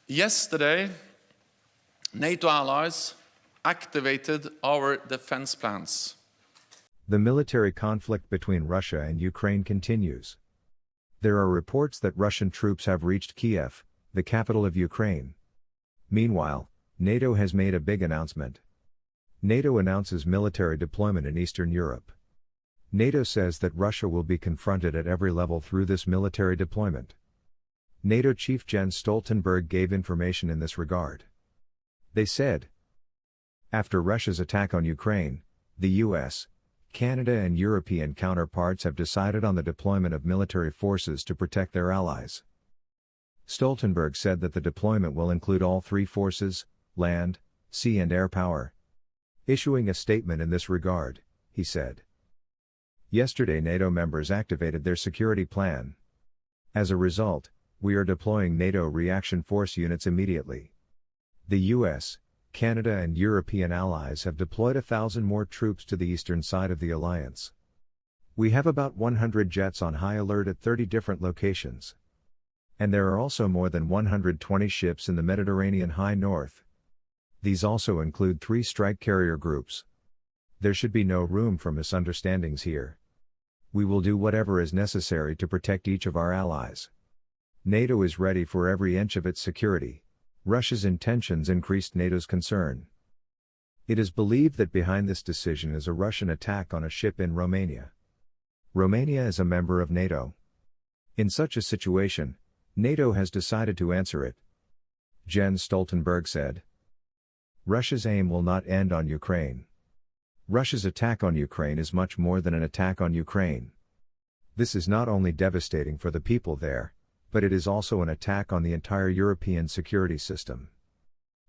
Yesterday, NATO allies activated our defense plans. The military conflict between Russia and Ukraine continues. There are reports that Russian troops have reached Kiev, the capital of Ukraine. Meanwhile, NATO has made a big announcement. NATO announces military deployment in Eastern Europe. NATO says that Russia will be confronted at every level through this military deployment. NATO Chief Jens Stoltenberg gave information in this regard. They said, after Russia's attack on Ukraine, the US, Canada and European counterparts have decided on the deployment of military forces to protect their allies. Stoltenberg said that the deployment will include all three forces, land, sea and air power. Issuing a statement in this regard, he said, yesterday NATO members activated their security plan. As a result, we are deploying NATO Reaction Force units immediately. The US, Canada and European allies have deployed 1,000 more troops to the eastern side of the alliance. We have about 100 jets on high alert at 30 different locations. And there are also more than 120 ships in the Mediterranean high north. These also include 3 strike carrier groups. There should be no room for misunderstandings here. We will do whatever is necessary to protect each of our allies. NATO is ready for every inch of its security. Russia's intentions increased NATO's concern. It is believed that behind this decision is a Russian attack on a ship in Romania. Romania is a member of NATO. In such a situation, NATO has decided to answer it. Jens Stoltenberg said, Russia's aim will not end on Ukraine. Russia's attack on Ukraine is much more than an attack on Ukraine. This is not only devastating for the people there, but it is also an attack on the entire European security system.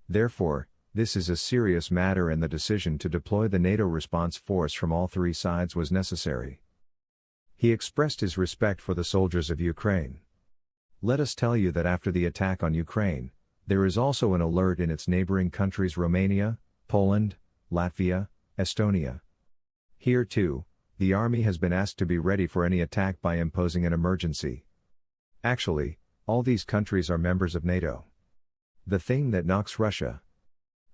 Therefore, this is a serious matter and the decision to deploy the NATO response force from all three sides was necessary. He expressed his respect for the soldiers of Ukraine. Let us tell you that after the attack on Ukraine, there is also an alert in its neighboring countries Romania, Poland, Latvia, Estonia. Here too, the army has been asked to be ready for any attack by imposing an emergency. Actually, all these countries are members of NATO. The thing that knocks Russia.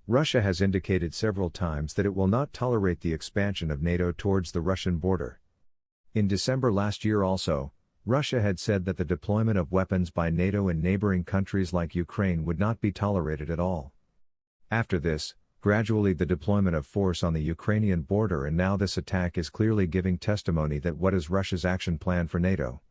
Russia has indicated several times that it will not tolerate the expansion of NATO towards the Russian border. In December last year also, Russia had said that the deployment of weapons by NATO in neighboring countries like Ukraine would not be tolerated at all. After this, gradually the deployment of force on the Ukrainian border and now this attack is clearly giving testimony that what is Russia's action plan for NATO.